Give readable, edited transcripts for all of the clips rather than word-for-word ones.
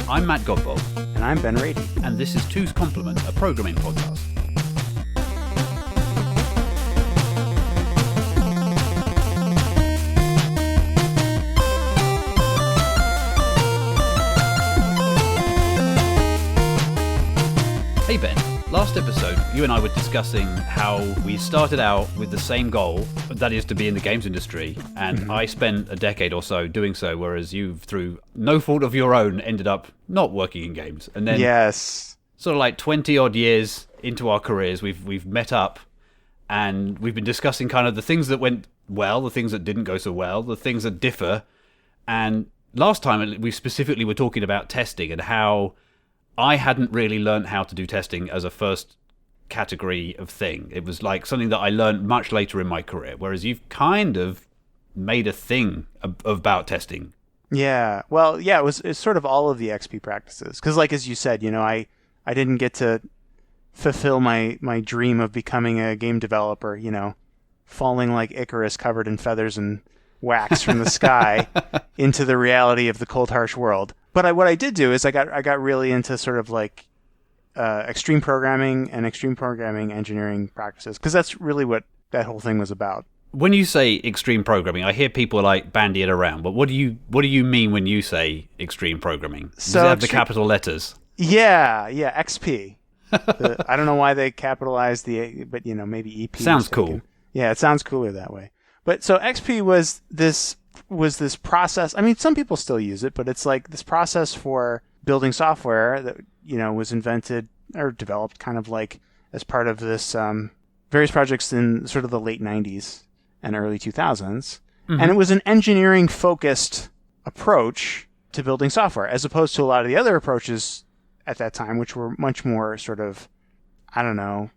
I'm Matt Godbold. And I'm Ben Rady. And this is Two's Complement, a programming podcast. Hey Ben, last episode you and I were discussing how we started out with the same goal, that is to be in the games industry, and I spent a decade or so doing so, whereas you, through no fault of your own, ended up not working in games. And then sort of like 20 odd years into our careers, we've met up and we've been discussing kind of the things that went well, the things that didn't go so well, the things that differ. And last time we specifically were talking about testing and how I hadn't really learned how to do testing as a first category of thing. It was like something that I learned much later in my career, whereas you've kind of made a thing about testing. Yeah. Well, yeah, it's sort of all of the XP practices. Because like, as you said, you know, I didn't get to fulfill my dream of becoming a game developer, you know, falling like Icarus covered in feathers and wax from the sky into the reality of the cold, harsh world. But what I did do is I got really into sort of like extreme programming and extreme programming engineering practices, because that's really what that whole thing was about. When you say extreme programming, I hear people like bandy it around, but what do you mean when you say extreme programming? Does it have the capital letters? Yeah, XP. I don't know why they capitalized the A, but you know, maybe EP. Sounds cool. Yeah, it sounds cooler that way. But so XP was this process. I mean, some people still use it, but it's like this process for building software that, you know, was invented or developed kind of like as part of this various projects in sort of the late 90s and early 2000s. And it was an engineering focused approach to building software, as opposed to a lot of the other approaches at that time, which were much more sort of, I don't know,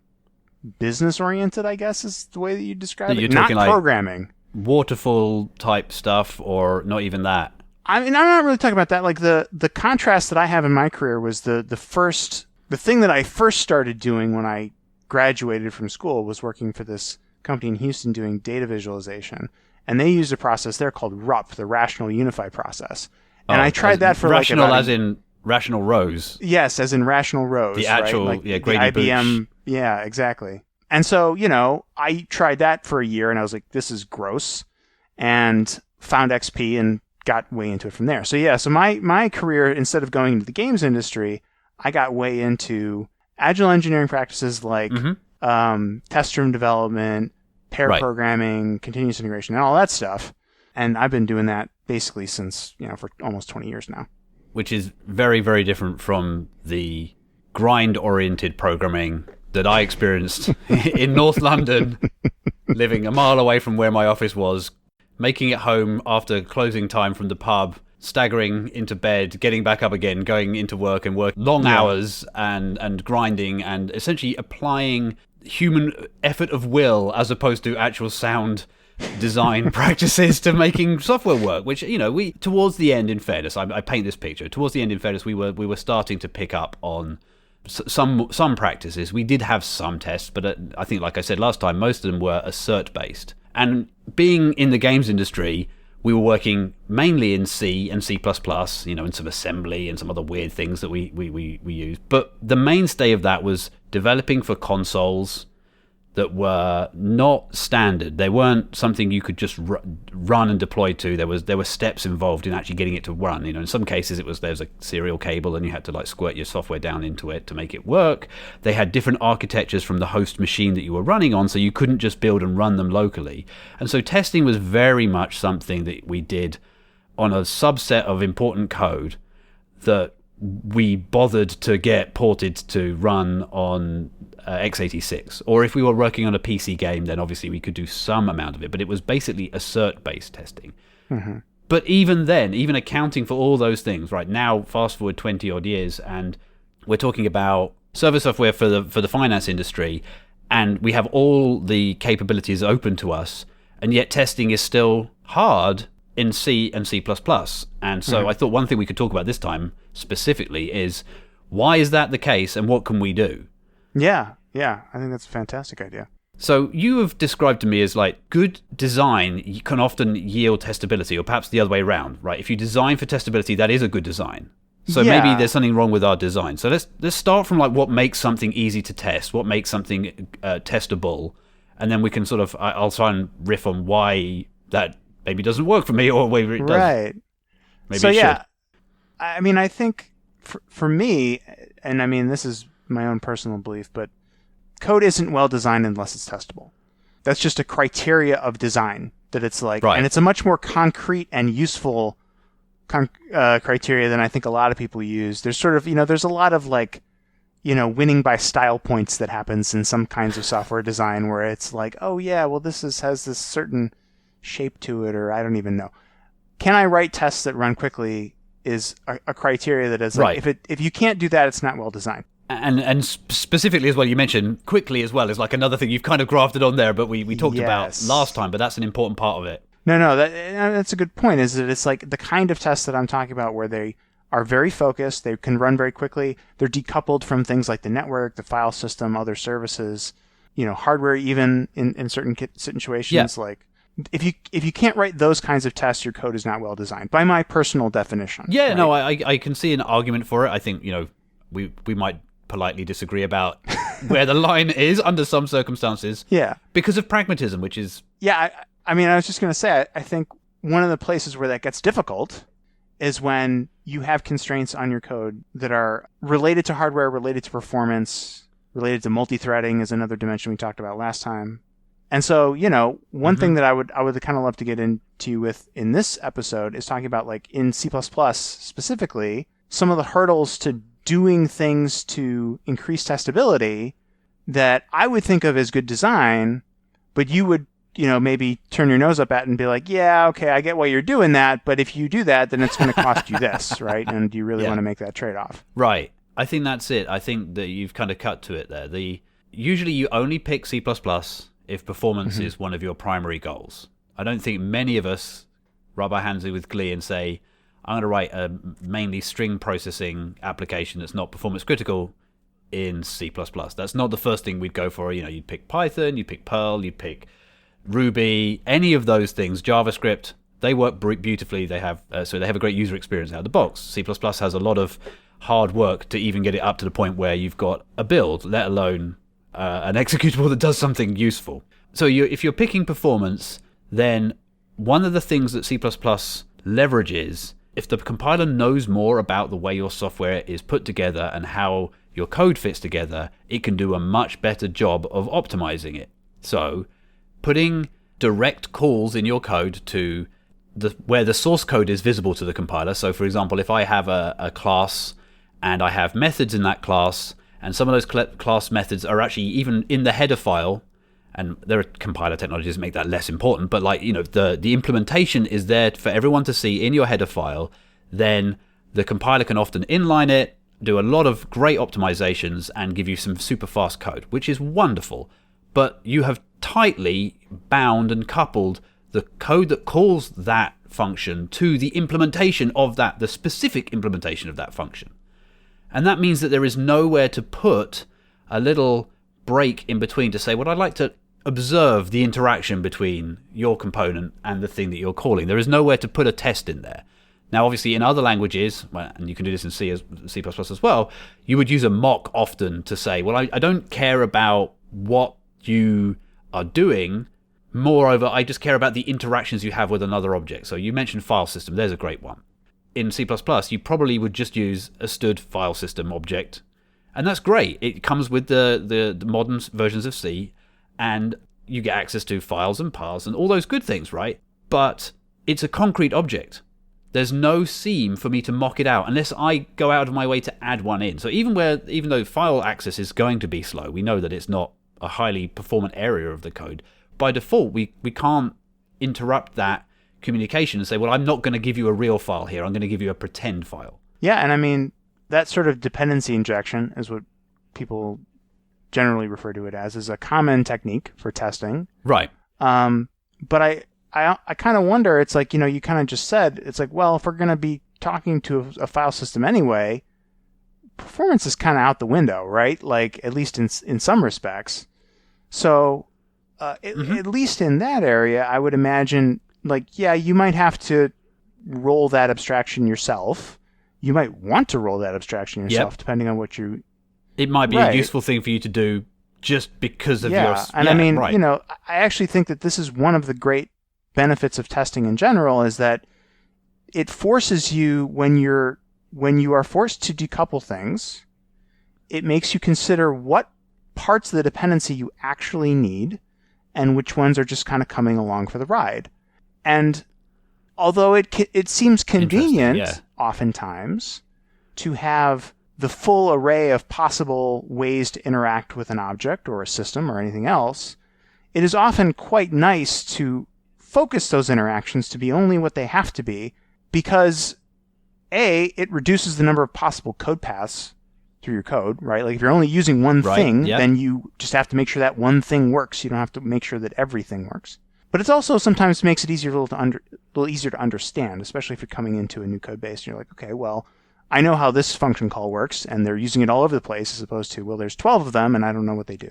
business oriented, I guess is the way that you describe it. Not programming. Waterfall type stuff, or not even that? I mean, I'm not really talking about that. Like the contrast that I have in my career was the thing that I first started doing when I graduated from school was working for this company in Houston doing data visualization, and they used a process there called RUP, the Rational Unify process. And I tried that for rational, like as in rational rows. Yes, as in rational rows. The actual, right? Like Grady the IBM. Booch. Yeah, exactly. And so, you know, I tried that for a year and I was like, this is gross, and found XP and got way into it from there. So yeah, so my career, instead of going into the games industry, I got way into agile engineering practices like test room development, pair programming, continuous integration, and all that stuff. And I've been doing that basically since, you know, for almost 20 years now. Which is very, very different from the grind-oriented programming that I experienced in North London, living a mile away from where my office was, making it home after closing time from the pub, staggering into bed, getting back up again, going into work and work long hours and grinding, and essentially applying human effort of will as opposed to actual sound design practices to making software work, which, you know, we towards the end, in fairness, I paint this picture, towards the end, in fairness, we were starting to pick up on some practices. We did have some tests, but I think, like I said last time, most of them were assert based. And being in the games industry, we were working mainly in C and C++, you know, and some assembly and some other weird things that we used. But the mainstay of that was developing for consoles that were not standard. They weren't something you could just run and deploy to. There were steps involved in actually getting it to run. You know, in some cases there's a serial cable and you had to like squirt your software down into it to make it work. They had different architectures from the host machine that you were running on, so you couldn't just build and run them locally. And so testing was very much something that we did on a subset of important code that we bothered to get ported to run on x86. Or if we were working on a PC game, then obviously we could do some amount of it, but it was basically assert-based testing. But even then, even accounting for all those things, right now, fast forward 20 odd years, and we're talking about server software for the finance industry, and we have all the capabilities open to us, and yet testing is still hard in C and C++. And so I thought one thing we could talk about this time specifically is, why is that the case and what can we do? Yeah, I think that's a fantastic idea. So you have described to me as like good design can often yield testability, or perhaps the other way around, right? If you design for testability, that is a good design. So maybe there's something wrong with our design. So let's start from like what makes something easy to test, what makes something testable, and then we can sort of I'll try and riff on why that maybe doesn't work for me, or maybe it does. Right. Maybe so it yeah, should. I mean, I think for me, and I mean this is my own personal belief, but code isn't well designed unless it's testable. That's just a criteria of design that it's like, and it's a much more concrete and useful criteria than I think a lot of people use. There's sort of, there's a lot of like, winning by style points that happens in some kinds of software design where it's like, oh yeah, well this has this certain shape to it, or I don't even know. Can I write tests that run quickly is a criteria that is like, if you can't do that, it's not well designed. And specifically as well, you mentioned quickly as well is like another thing you've kind of grafted on there, but we talked about last time, but that's an important part of it. No, that's a good point, is that it's like the kind of tests that I'm talking about where they are very focused, they can run very quickly, they're decoupled from things like the network, the file system, other services, hardware even in certain situations. Yeah. Like if you can't write those kinds of tests, your code is not well designed, by my personal definition. Yeah, right? No, I can see an argument for it. I think, we might politely disagree about where the line is under some circumstances. Yeah. Because of pragmatism, which is... Yeah, I mean, I was just going to say, I think one of the places where that gets difficult is when you have constraints on your code that are related to hardware, related to performance, related to multi-threading is another dimension we talked about last time. And so, one thing that I would kind of love to get into with in this episode is talking about, like, in C++ specifically, some of the hurdles to doing things to increase testability that I would think of as good design, but you would, maybe turn your nose up at and be like, yeah, okay, I get why you're doing that, but if you do that, then it's going to cost you this, right? And do you really want to make that trade-off? Right. I think that's it. I think that you've kind of cut to it there. Usually you only pick C++ if performance is one of your primary goals. I don't think many of us rub our hands with glee and say, I'm going to write a mainly string processing application that's not performance critical in C++. That's not the first thing we'd go for. You'd pick Python, you'd pick Perl, you'd pick Ruby, any of those things, JavaScript. They work beautifully. They have a great user experience out of the box. C++ has a lot of hard work to even get it up to the point where you've got a build, let alone an executable that does something useful. So if you're picking performance, then one of the things that C++ leverages, if the compiler knows more about the way your software is put together and how your code fits together, it can do a much better job of optimizing it. So putting direct calls in your code to where the source code is visible to the compiler. So for example, if I have a class and I have methods in that class, and some of those class methods are actually even in the header file, and there are compiler technologies that make that less important, but the implementation is there for everyone to see in your header file, then the compiler can often inline it, do a lot of great optimizations, and give you some super fast code, which is wonderful. But you have tightly bound and coupled the code that calls that function to the implementation of the specific implementation of that function. And that means that there is nowhere to put a little break in between to say, well, I'd like to observe the interaction between your component and the thing that you're calling. There is nowhere to put a test in there. Now, obviously, in other languages, and you can do this in C as well, you would use a mock often to say, well, I don't care about what you are doing. Moreover, I just care about the interactions you have with another object. So you mentioned file system. There's a great one. In C++, you probably would just use a std file system object. And that's great. It comes with the modern versions of C, and you get access to files and paths and all those good things, right? But it's a concrete object. There's no seam for me to mock it out unless I go out of my way to add one in. So even though file access is going to be slow, we know that it's not a highly performant area of the code. By default, we can't interrupt that communication and say, well, I'm not going to give you a real file here. I'm going to give you a pretend file. Yeah, and I mean, that sort of dependency injection is what people generally refer to it as, is a common technique for testing. Right. But I kind of wonder, it's like, you kind of just said, it's like, well, if we're going to be talking to a file system anyway, performance is kind of out the window, right? Like, at least in some respects. So, at least in that area, I would imagine, like, yeah, you might have to roll that abstraction yourself. you might want to roll that abstraction yourself, depending on what you... It might be a useful thing for you to do just because of your... And I mean, I actually think that this is one of the great benefits of testing in general, is that it forces you, when you are forced to decouple things, it makes you consider what parts of the dependency you actually need and which ones are just kind of coming along for the ride. And although it seems convenient oftentimes to have the full array of possible ways to interact with an object or a system or anything else, it is often quite nice to focus those interactions to be only what they have to be, because it reduces the number of possible code paths through your code, right? Like if you're only using one thing, then you just have to make sure that one thing works. You don't have to make sure that everything works. But it also sometimes makes it a little easier to understand, especially if you're coming into a new code base and you're like, okay, well, I know how this function call works, and they're using it all over the place, as opposed to, well, there's 12 of them and I don't know what they do.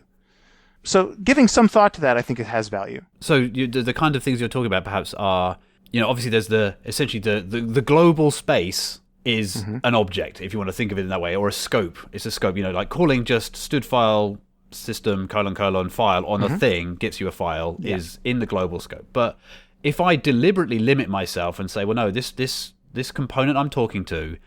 So giving some thought to that, I think it has value. So the kind of things you're talking about perhaps are, obviously there's essentially the global space is an object, if you want to think of it in that way, or a scope. It's a scope, like calling just std file system : file on a thing gets you a file is in the global scope. But if I deliberately limit myself and say, well, no, this component I'm talking to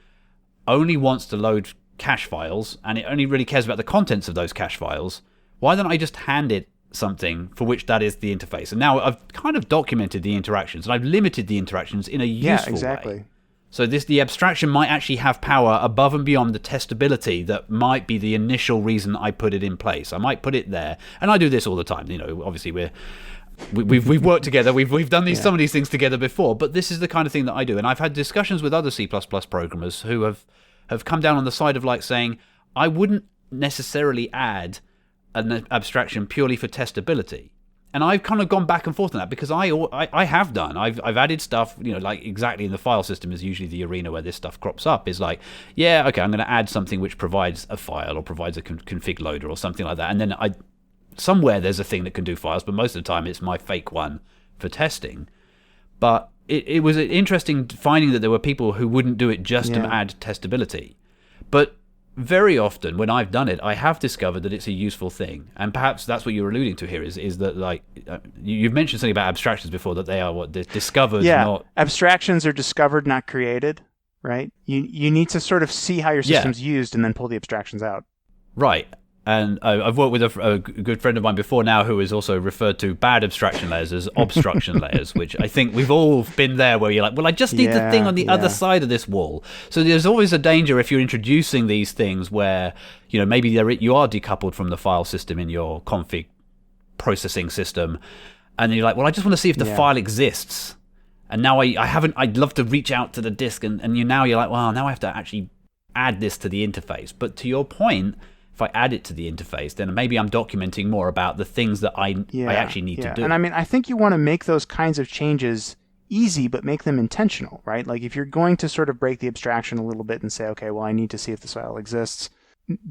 only wants to load cache files, and it only really cares about the contents of those cache files, why don't I just hand it something for which that is the interface? And now I've kind of documented the interactions, and I've limited the interactions in a useful way. So the abstraction might actually have power above and beyond the testability that might be the initial reason I put it in place. I might put it there, and I do this all the time. Obviously we've worked together. We've done some of these things together before, but this is the kind of thing that I do. And I've had discussions with other C++ programmers who have come down on the side of like saying, I wouldn't necessarily add an abstraction purely for testability. And I've kind of gone back and forth on that, because I have done. I've added stuff, like exactly in the file system is usually the arena where this stuff crops up, is like, I'm going to add something which provides a file or provides a config loader or something like that. And then somewhere there's a thing that can do files, but most of the time it's my fake one for testing. But it was interesting finding that there were people who wouldn't do it just to add testability. But very often when I've done it, I have discovered that it's a useful thing. And perhaps that's what you're alluding to here, is that, like, you've mentioned something about abstractions before, that they are they're discovered, not... Abstractions are discovered, not created, right? You need to sort of see how your system's used and then pull the abstractions out. Right. And I've worked with a good friend of mine before now who is also referred to bad abstraction layers as obstruction layers, which I think we've all been there, where you're like, well, I just need the thing on the other side of this wall. So there's always a danger if you're introducing these things where, maybe you are decoupled from the file system in your config processing system, and you're like, well, I just want to see if the file exists. And now I'd love to reach out to the disk, and now you're like, well, now I have to actually add this to the interface. But to your point, if I add it to the interface, then maybe I'm documenting more about the things that I actually need to do. And I mean, I think you want to make those kinds of changes easy, but make them intentional, right? Like if you're going to sort of break the abstraction a little bit and say, okay, well, I need to see if this file exists,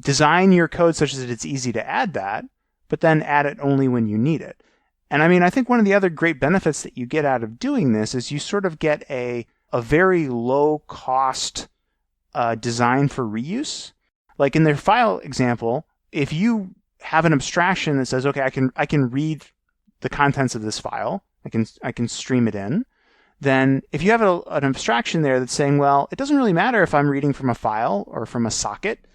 design your code such that it's easy to add that, but then add it only when you need it. And I mean, I think one of the other great benefits that you get out of doing this is you sort of get a very low cost design for reuse. Like in their file example, if you have an abstraction that says, okay, I can read the contents of this file, I can stream it in, then if you have an abstraction there that's saying, well, it doesn't really matter if I'm reading from a file or from a socket,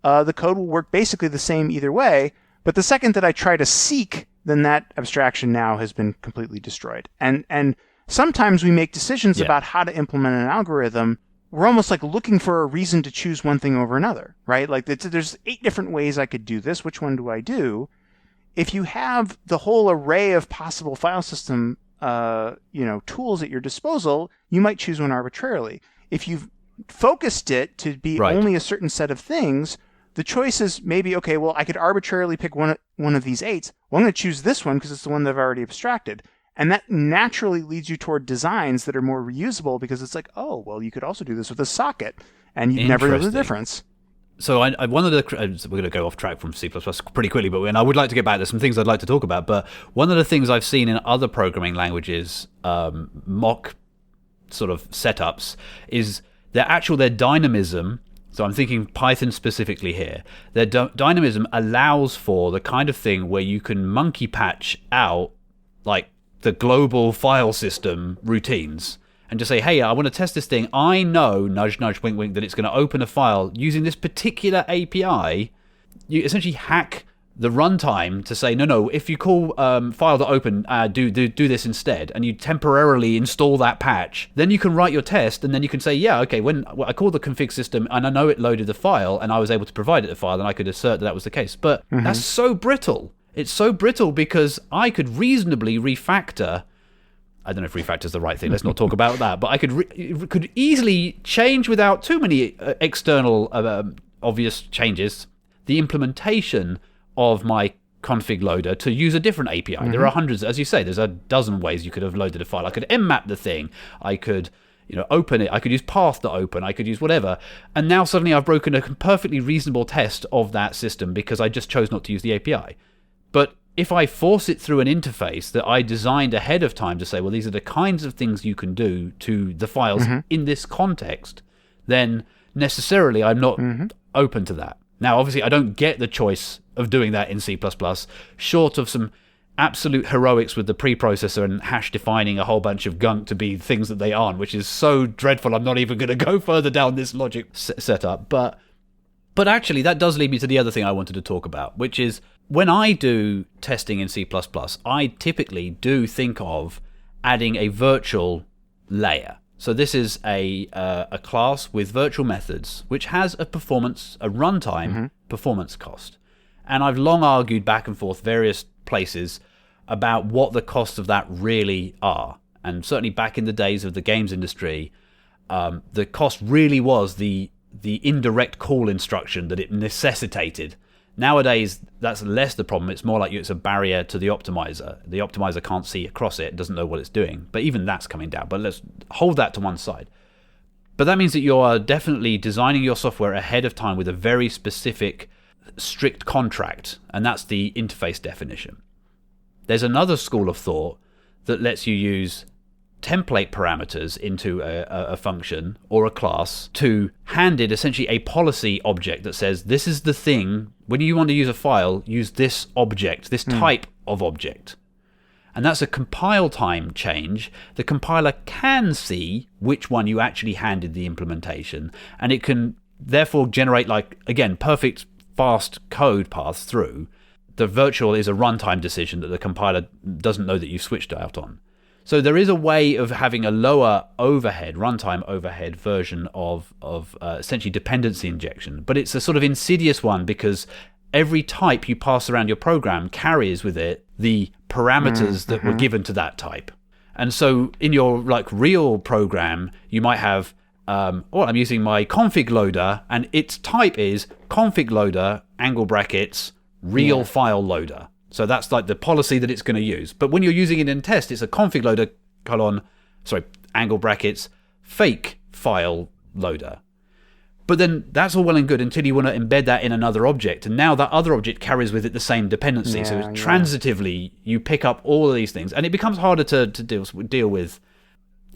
the code will work basically the same either way, but the second that I try to seek, then that abstraction now has been completely destroyed. And sometimes we make decisions about how to implement an algorithm. We're almost like looking for a reason to choose one thing over another, right? Like there's 8 different ways I could do this. Which one do I do? If you have the whole array of possible file system, tools at your disposal, you might choose one arbitrarily. If you've focused it to be only a certain set of things, the choice is maybe, okay, well, I could arbitrarily pick one of these 8s. Well, I'm going to choose this one because it's the one that I've already abstracted. And that naturally leads you toward designs that are more reusable, because it's like, oh, well, you could also do this with a socket, and you'd never know the difference. So one of the we're going to go off track from C++ pretty quickly, but I would like to get back. There's some things I'd like to talk about, but one of the things I've seen in other programming languages, mock sort of setups, is their dynamism. So I'm thinking Python specifically here. Their dynamism allows for the kind of thing where you can monkey patch out like the global file system routines and just say, hey, I want to test this thing. I know, nudge, nudge, wink, wink, that it's going to open a file using this particular API. You essentially hack the runtime to say, no, if you call file.open, do this instead, and you temporarily install that patch, then you can write your test, and then you can say, yeah, okay, when I called the config system, and I know it loaded the file, and I was able to provide it the file, and I could assert that was the case. But that's so brittle. It's so brittle because I could reasonably refactor. I don't know if refactor is the right thing. Let's not talk about that. But I could easily change without too many external obvious changes the implementation of my config loader to use a different API. There are hundreds, as you say, there's a dozen ways you could have loaded a file. I could mmap the thing. I could, open it. I could use path.open. I could use whatever. And now suddenly I've broken a perfectly reasonable test of that system because I just chose not to use the API. But if I force it through an interface that I designed ahead of time to say, well, these are the kinds of things you can do to the files in this context, then necessarily I'm not open to that. Now, obviously, I don't get the choice of doing that in C++, short of some absolute heroics with the preprocessor and hash defining a whole bunch of gunk to be things that they aren't, which is so dreadful. I'm not even going to go further down this logic setup. But actually, that does lead me to the other thing I wanted to talk about, which is when I do testing in C++, I typically do think of adding a virtual layer. So this is a class with virtual methods, which has a runtime performance cost. And I've long argued back and forth various places about what the costs of that really are. And certainly back in the days of the games industry, the cost really was the indirect call instruction that it necessitated. Nowadays, that's less the problem. It's more like it's a barrier to the optimizer. The optimizer can't see across it, doesn't know what it's doing. But even that's coming down. But let's hold that to one side. But that means that you are definitely designing your software ahead of time with a very specific, strict contract. And that's the interface definition. There's another school of thought that lets you use template parameters into a function or a class to hand it essentially a policy object that says this is the thing, when you want to use a file, use this object, this type of object. And that's a compile time change. The compiler can see which one you actually handed the implementation, and it can therefore generate, like, again, perfect fast code paths through. The virtual is a runtime decision that the compiler doesn't know that you've switched out on. So there is a way of having a lower overhead, runtime overhead version of essentially dependency injection. But it's a sort of insidious one because every type you pass around your program carries with it the parameters that were given to that type. And so in your real program, you might have, I'm using my config loader and its type is config loader, angle brackets, real file loader. So that's like the policy that it's going to use. But when you're using it in test, it's a config loader, angle brackets, fake file loader. But then that's all well and good until you want to embed that in another object. And now that other object carries with it the same dependency. So transitively, you pick up all of these things. And it becomes harder to deal with.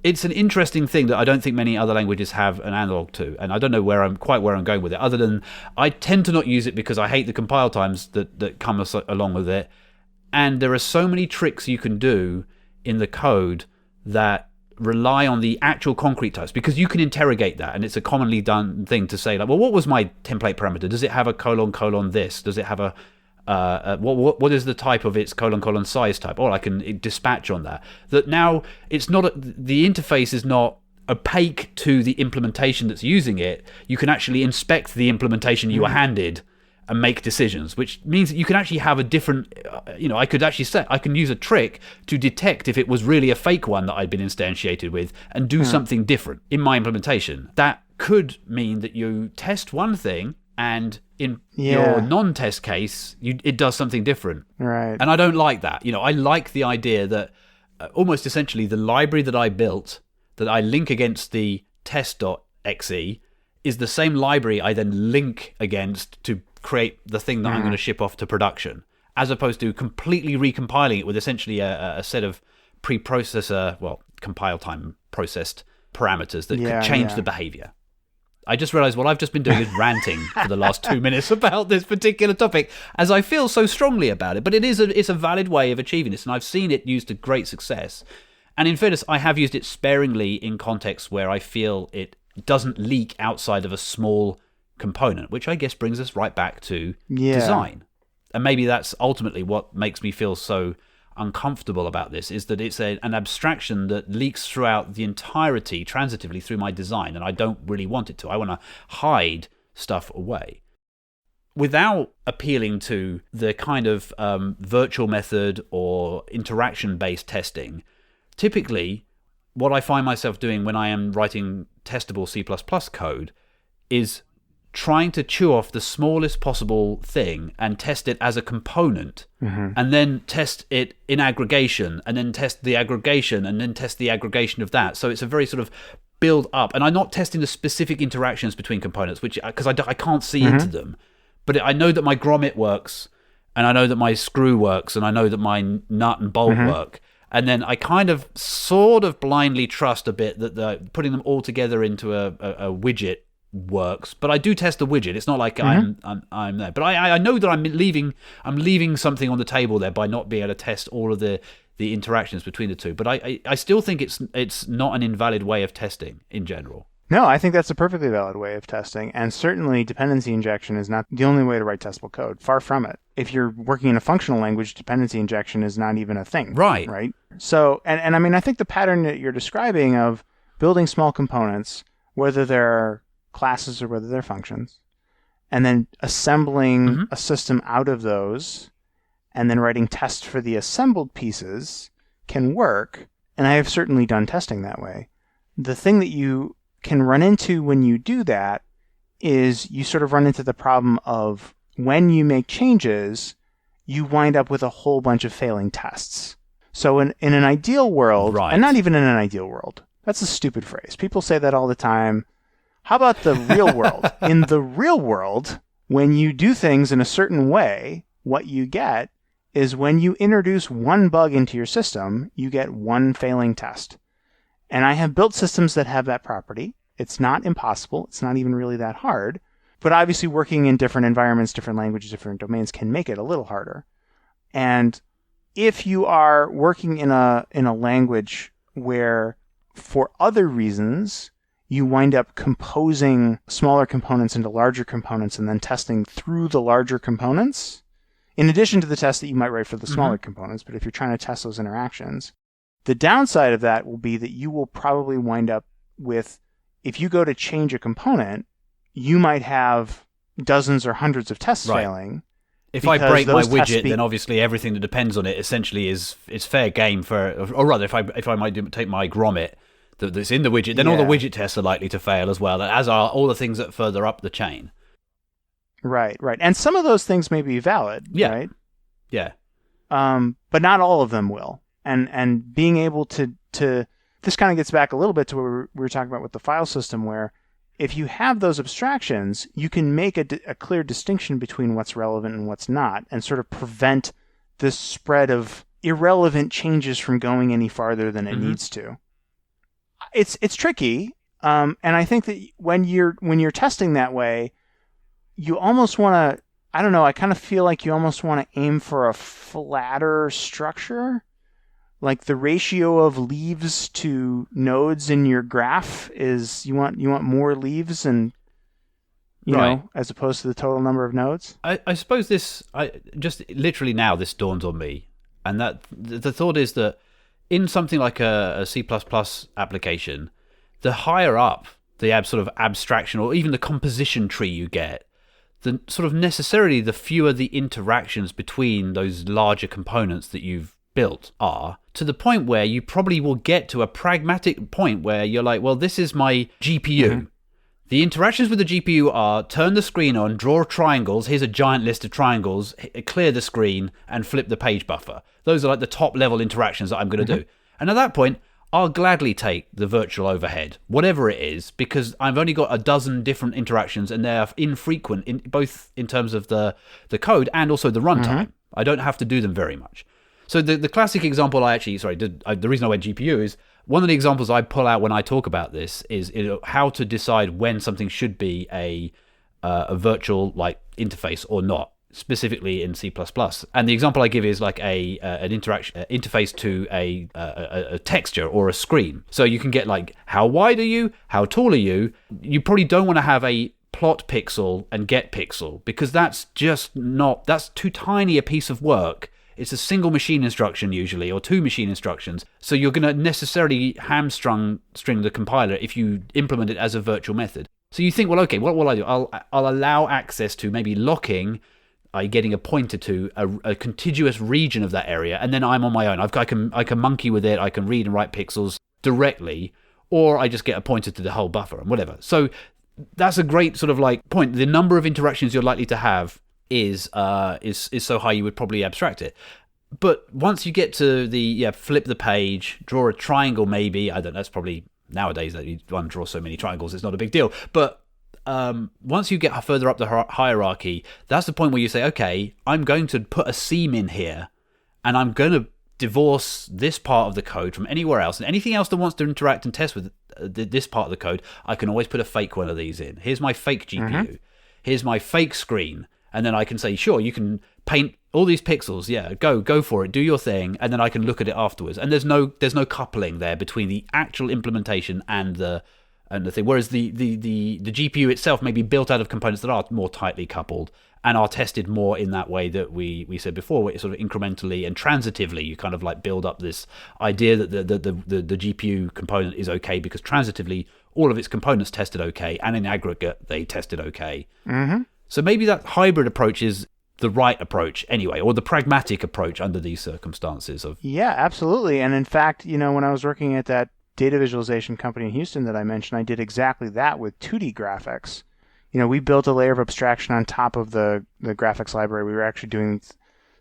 It's an interesting thing that I don't think many other languages have an analog to. And I don't know where I'm going with it, other than I tend to not use it because I hate the compile times that come along with it. And there are so many tricks you can do in the code that rely on the actual concrete types, because you can interrogate that. And it's a commonly done thing to say, what was my template parameter? Does it have a : this? Does it have a what is the type of its : size type? Or I can dispatch on that. That now it's not the interface is not opaque to the implementation that's using it. You can actually inspect the implementation you were handed and make decisions, which means that you can actually have a different. I could actually say I can use a trick to detect if it was really a fake one that I'd been instantiated with and do something different in my implementation. That could mean that you test one thing and in your non-test case, it does something different. Right. And I don't like that. I like the idea that almost essentially the library that I built, that I link against the test.exe, is the same library I then link against to create the thing that I'm going to ship off to production, as opposed to completely recompiling it with essentially a set of compile time processed parameters that could change the behavior. I just realized what I've just been doing is ranting for the last 2 minutes about this particular topic, as I feel so strongly about it. But it's a valid way of achieving this, and I've seen it used to great success. And in fairness, I have used it sparingly in contexts where I feel it doesn't leak outside of a small component, which I guess brings us right back to design. And maybe that's ultimately what makes me feel so uncomfortable about this, is that it's an abstraction that leaks throughout the entirety transitively through my design, and I don't really want it to. I want to hide stuff away without appealing to the kind of virtual method or interaction-based testing. Typically, what I find myself doing when I am writing testable C++ code is trying to chew off the smallest possible thing and test it as a component, and then test it in aggregation, and then test the aggregation, and then test the aggregation of that. So it's a very sort of build up. And I'm not testing the specific interactions between components, because I can't see into them. But I know that my grommet works, and I know that my screw works, and I know that my nut and bolt work. And then I kind of sort of blindly trust a bit that putting them all together into a widget works, but I do test the widget. It's not like I'm there, but I know that I'm leaving something on the table there by not being able to test all of the interactions between the two. But I still think it's not an invalid way of testing in general. No, I think that's a perfectly valid way of testing, and certainly dependency injection is not the only way to write testable code. Far from it. If you're working in a functional language, dependency injection is not even a thing. Right. So, and I mean, I think the pattern that you're describing of building small components, whether they're classes or whether they're functions, and then assembling a system out of those, and then writing tests for the assembled pieces can work, and I have certainly done testing that way. The thing that you can run into when you do that is you sort of run into the problem of when you make changes, you wind up with a whole bunch of failing tests. So in an ideal world, and not even in an ideal world, that's a stupid phrase. People say that all the time. How about the real world? In the real world, when you do things in a certain way, what you get is when you introduce one bug into your system, you get one failing test. And I have built systems that have that property. It's not impossible. It's not even really that hard. But obviously working in different environments, different languages, different domains can make it a little harder. And if you are working in a language where, for other reasons, you wind up composing smaller components into larger components and then testing through the larger components, in addition to the test that you might write for the smaller components, but if you're trying to test those interactions, the downside of that will be that you will probably wind up with, if you go to change a component, you might have dozens or hundreds of tests failing. If I break my widget, then obviously everything that depends on it essentially is fair game for, or rather, if I might take my grommet that's in the widget, then all the widget tests are likely to fail as well, as are all the things that further up the chain. Right. And some of those things may be valid, right? Yeah. But not all of them will. And being able to this kind of gets back a little bit to what we were talking about with the file system, where if you have those abstractions, you can make a clear distinction between what's relevant and what's not, and sort of prevent this spread of irrelevant changes from going any farther than it needs to. It's tricky, and I think that when you're testing that way, you almost want to, I don't know, I kind of feel like you almost want to aim for a flatter structure. Like the ratio of leaves to nodes in your graph is you want more leaves and you know, as opposed to the total number of nodes. I suppose this just literally now this dawns on me, and that the thought is that in something like a C++ application, the higher up the sort of abstraction or even the composition tree you get, the sort of necessarily the fewer the interactions between those larger components that you've built are, to the point where you probably will get to a pragmatic point where you're like, well, this is my GPU. The interactions with the GPU are turn the screen on, draw triangles, here's a giant list of triangles, clear the screen, and flip the page buffer. Those are like the top level interactions that I'm going to do. And at that point, I'll gladly take the virtual overhead, whatever it is, because I've only got a dozen different interactions and they're infrequent, both in terms of the code and also the runtime. I don't have to do them very much. So the classic example the reason I went GPU is one of the examples I pull out when I talk about this is how to decide when something should be a virtual like interface or not, specifically in C++. And the example I give is like an interface to a texture or a screen. So you can get like, how wide are you? How tall are you? You probably don't want to have a plot pixel and get pixel, because that's too tiny a piece of work. It's a single machine instruction usually, or two machine instructions. So you're going to necessarily hamstring the compiler if you implement it as a virtual method. So you think, well, okay, what will I do? I'll allow access to maybe locking, getting a pointer to a contiguous region of that area, and then I'm on my own. I can monkey with it. I can read and write pixels directly, or I just get a pointer to the whole buffer and whatever. So that's a great sort of like point. The number of interactions you're likely to have is so high you would probably abstract it. But once you get to the flip the page, draw a triangle, maybe, I don't know, that's probably nowadays that one draws so many triangles, it's not a big deal. But once you get further up the hierarchy, that's the point where you say, okay, I'm going to put a seam in here, and I'm going to divorce this part of the code from anywhere else, and anything else that wants to interact and test with this part of the code, I can always put a fake one of these in. Here's my fake GPU. Here's my fake screen. And then I can say, sure, you can paint all these pixels. Yeah, go for it. Do your thing. And then I can look at it afterwards. And there's no coupling there between the actual implementation and the thing. Whereas the GPU itself may be built out of components that are more tightly coupled and are tested more in that way that we said before, where it's sort of incrementally and transitively you kind of like build up this idea that the GPU component is okay because transitively all of its components tested okay, and in aggregate they tested okay. Mm-hmm. So maybe that hybrid approach is the right approach anyway, or the pragmatic approach under these circumstances. Yeah, absolutely. And in fact, when I was working at that data visualization company in Houston that I mentioned, I did exactly that with 2D graphics. We built a layer of abstraction on top of the graphics library. We were actually doing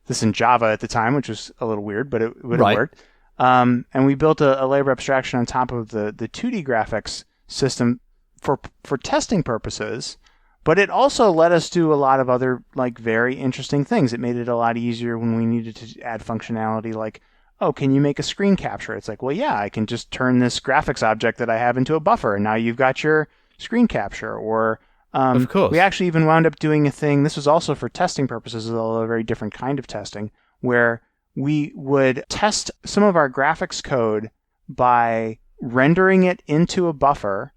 this in Java at the time, which was a little weird, but it worked. And we built a layer of abstraction on top of the 2D graphics system for testing purposes. But it also let us do a lot of other like very interesting things. It made it a lot easier when we needed to add functionality like, oh, can you make a screen capture? It's like, well, yeah, I can just turn this graphics object that I have into a buffer, and now you've got your screen capture. Or of course, we actually even wound up doing a thing. This was also for testing purposes, although a very different kind of testing, where we would test some of our graphics code by rendering it into a buffer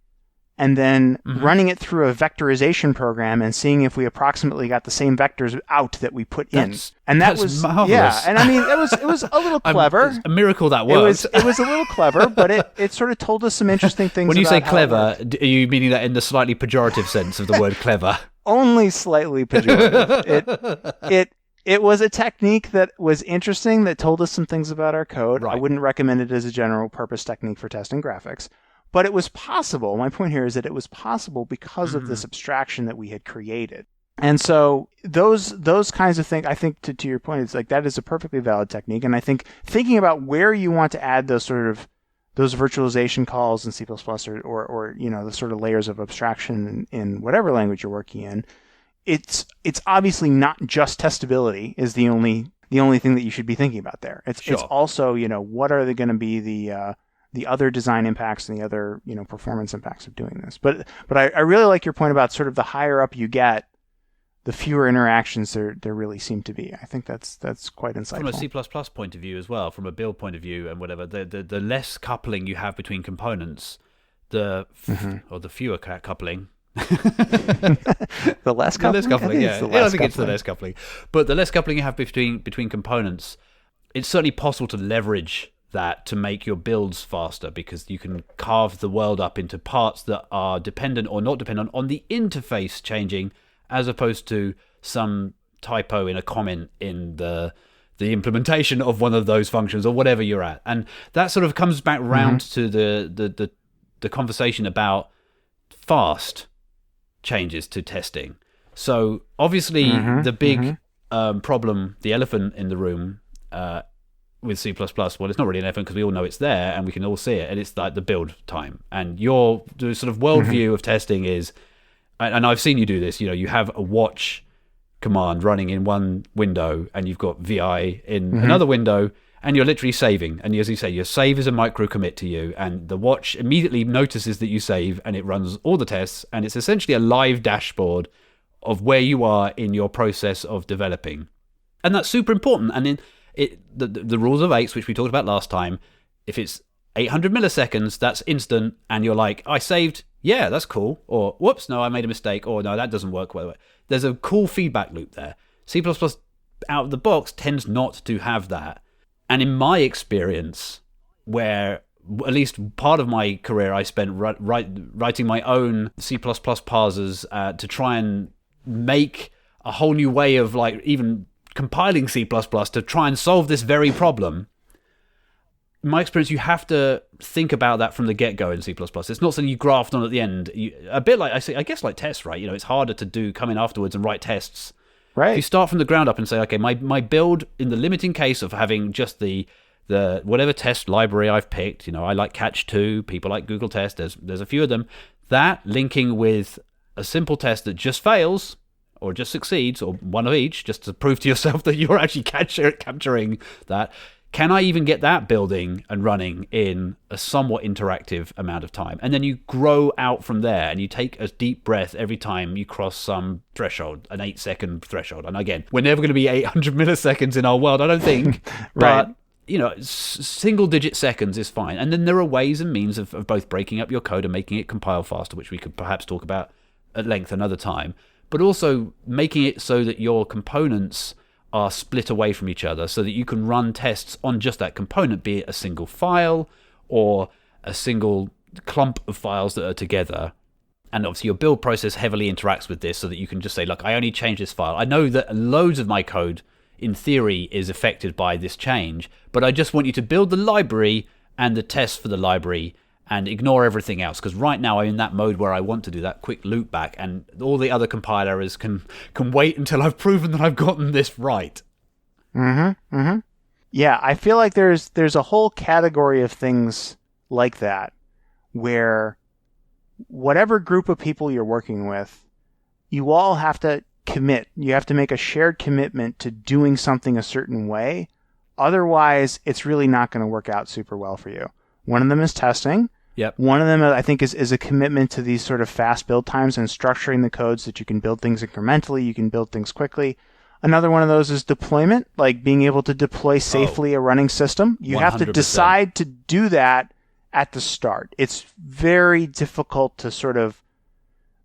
and then running it through a vectorization program and seeing if we approximately got the same vectors out that we put in. And that was marvelous. Yeah, and I mean it was a little clever. It's a miracle that worked. It was a little clever, but it sort of told us some interesting things. When you say about clever, are you meaning that in the slightly pejorative sense of the word clever? Only slightly pejorative. It was a technique that was interesting, that told us some things about our code. Right. I wouldn't recommend it as a general purpose technique for testing graphics. But it was possible. My point here is that it was possible because of this abstraction that we had created. And so those kinds of things, I think to your point, it's like that is a perfectly valid technique. And I think thinking about where you want to add those virtualization calls in C++ or the sort of layers of abstraction in whatever language you're working in, it's obviously not just testability is the only thing that you should be thinking about there. It's also, what are they going to be the other design impacts and the other, performance impacts of doing this. But I really like your point about sort of the higher up you get, the fewer interactions there really seem to be. I think that's quite insightful. From a C++ point of view as well, from a build point of view and whatever, the less coupling you have between components, or the fewer coupling. The less coupling? The less coupling, yeah. I think it's the less coupling. But the less coupling you have between components, it's certainly possible to leverage that to make your builds faster, because you can carve the world up into parts that are dependent or not dependent on the interface changing, as opposed to some typo in a comment in the implementation of one of those functions or whatever you're at. And that sort of comes back round to the conversation about fast changes to testing. So obviously the big problem, the elephant in the room, with C++, well, it's not really an elephant because we all know it's there and we can all see it, and it's like the build time. And the sort of worldview of testing is, and I've seen you do this, you have a watch command running in one window and you've got VI in another window, and you're literally saving. And as you say, your save is a micro commit to you, and the watch immediately notices that you save, and it runs all the tests, and it's essentially a live dashboard of where you are in your process of developing. And that's super important. And in the rules of eights, which we talked about last time, if it's 800 milliseconds, that's instant, and you're like, I saved, yeah, that's cool, or whoops, no, I made a mistake, or no, that doesn't work. There's a cool feedback loop there. C++ out of the box tends not to have that. And in my experience, where at least part of my career I spent writing my own C++ parsers to try and make a whole new way of like even compiling C++ to try and solve this very problem. In my experience, you have to think about that from the get-go in C++. It's not something you graft on at the end. A bit like, I guess like tests, right? It's harder to do come in afterwards and write tests. Right. If you start from the ground up and say, okay, my build, in the limiting case of having just the whatever test library I've picked, I like Catch 2, people like Google Test, there's a few of them, that linking with a simple test that just fails or just succeeds, or one of each, just to prove to yourself that you're actually capturing that. Can I even get that building and running in a somewhat interactive amount of time? And then you grow out from there, and you take a deep breath every time you cross some threshold, an 8-second threshold. And again, we're never going to be 800 milliseconds in our world, I don't think. Right. But, single-digit seconds is fine. And then there are ways and means of both breaking up your code and making it compile faster, which we could perhaps talk about at length another time, but also making it so that your components are split away from each other so that you can run tests on just that component, be it a single file or a single clump of files that are together. And obviously your build process heavily interacts with this so that you can just say, look, I only changed this file. I know that loads of my code, in theory, is affected by this change, but I just want you to build the library and the tests for the library and ignore everything else, because right now I'm in that mode where I want to do that quick loop back, and all the other compile errors can wait until I've proven that I've gotten this right. Yeah, I feel like there's a whole category of things like that where whatever group of people you're working with, you all have to commit. You have to make a shared commitment to doing something a certain way. Otherwise, it's really not going to work out super well for you. One of them is testing. Yep. One of them, I think, is a commitment to these sort of fast build times and structuring the code so that you can build things incrementally, you can build things quickly. Another one of those is deployment, like being able to deploy safely a running system. You 100%. Have to decide to do that at the start. It's very difficult to sort of,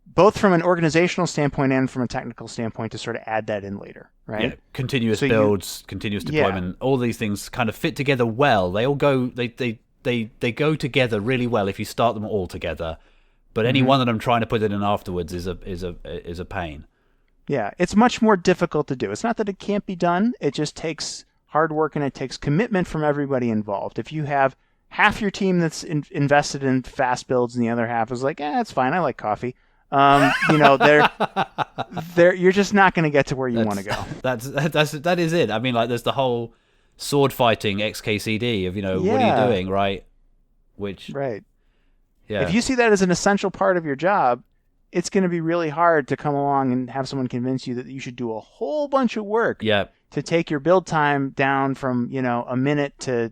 both from an organizational standpoint and from a technical standpoint, to sort of add that in later, right? Yeah, continuous builds, continuous deployment, all these things kind of fit together well. They all go, they go together really well if you start them all together. But any one of them trying to put it in afterwards is a pain. Yeah, it's much more difficult to do. It's not that it can't be done. It just takes hard work and it takes commitment from everybody involved. If you have half your team that's invested in fast builds and the other half is like, it's fine, I like coffee. You're just not going to get to where you want to go. That is it. I mean, like, there's the whole sword fighting XKCD of, what are you doing, right? Right. Yeah. If you see that as an essential part of your job, it's going to be really hard to come along and have someone convince you that you should do a whole bunch of work to take your build time down from, a minute to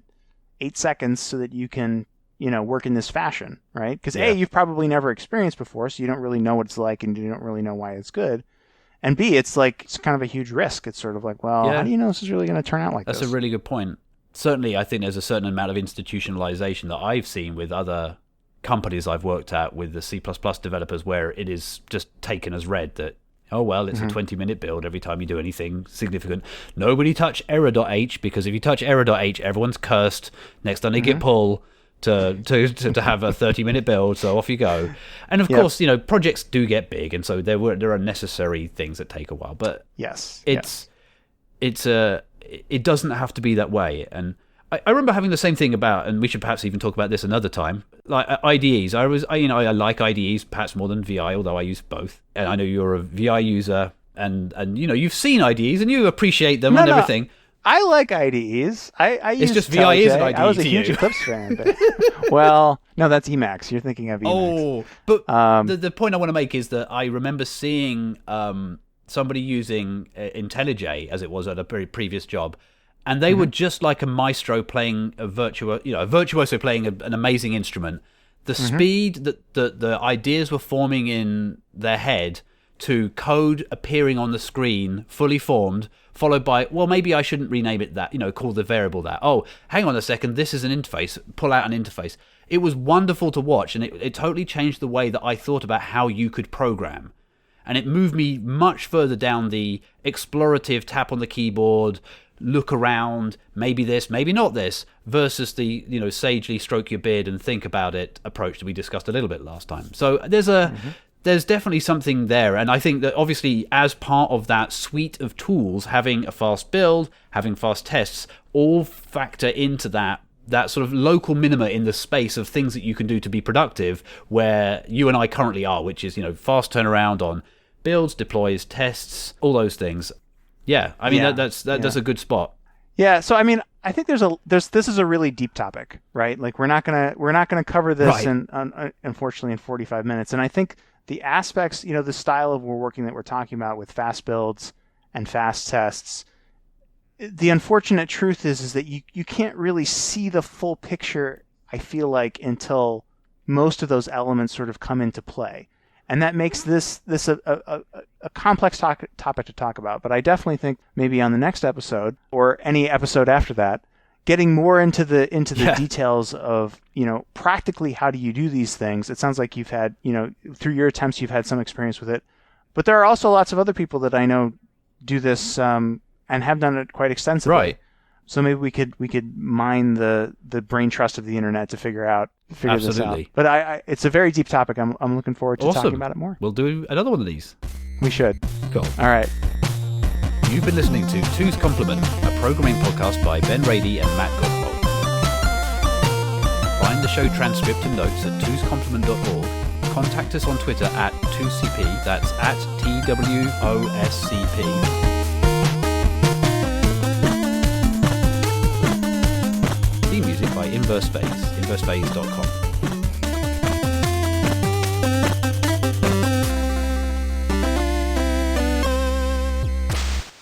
8 seconds so that you can, work in this fashion, right? Because A, you've probably never experienced before, so you don't really know what it's like and you don't really know why it's good. And B, it's kind of a huge risk. It's sort of like, how do you know this is really going to turn out like this? That's a really good point. Certainly, I think there's a certain amount of institutionalization that I've seen with other companies I've worked at with the C++ developers where it is just taken as read that, it's a 20-minute build every time you do anything significant. Nobody touch error.h, because if you touch error.h, everyone's cursed. Next time they get pull to have a 30-minute build, so off you go. And of course, projects do get big, and so there are necessary things that take a while. But it doesn't have to be that way. And I remember having the same thing about, and we should perhaps even talk about this another time, like IDEs. I like IDEs perhaps more than VI, although I use both. And I know you're a VI user, and you've seen IDEs and you appreciate them and everything. No. I like IDEs. I it's just VI is an IDE. I was a huge Eclipse fan. But, well, no, that's Emacs. You're thinking of Emacs. Oh, but the point I want to make is that I remember seeing somebody using IntelliJ, as it was at a very previous job, and they were just like a maestro playing a virtuoso playing an amazing instrument. The speed that the ideas were forming in their head to code appearing on the screen fully formed, followed by, well, maybe I shouldn't rename it that, call the variable that. Oh, hang on a second, this is an interface. Pull out an interface. It was wonderful to watch, and it totally changed the way that I thought about how you could program. And it moved me much further down the explorative tap on the keyboard, look around, maybe this, maybe not this, versus the, sagely stroke your beard and think about it approach that we discussed a little bit last time. So there's definitely something there. And I think that obviously as part of that suite of tools, having a fast build, having fast tests, all factor into that sort of local minima in the space of things that you can do to be productive, where you and I currently are, which is, fast turnaround on builds, deploys, tests, all those things. Yeah, I mean, that's a good spot. Yeah, so I mean, I think this is a really deep topic, right? Like we're not gonna cover this unfortunately in 45 minutes. And I think the aspects, the style of working that we're talking about with fast builds and fast tests, the unfortunate truth is that you can't really see the full picture, I feel like, until most of those elements sort of come into play. And that makes this a complex topic to talk about. But I definitely think maybe on the next episode or any episode after that, getting more into the details of, practically how do you do these things. It sounds like you've had, through your attempts, you've had some experience with it. But there are also lots of other people that I know do this and have done it quite extensively. Right. So maybe we could mine the brain trust of the internet to figure this out. But it's a very deep topic. I'm looking forward to talking about it more. We'll do another one of these. We should. Cool. All right. You've been listening to Two's Complement, a programming podcast by Ben Rady and Matt Godbold. Find the show transcript and notes at twoscomplement.org. Contact us on Twitter at 2CP. That's at TWOSCP. Music by Inverse Phase, inversephase.com.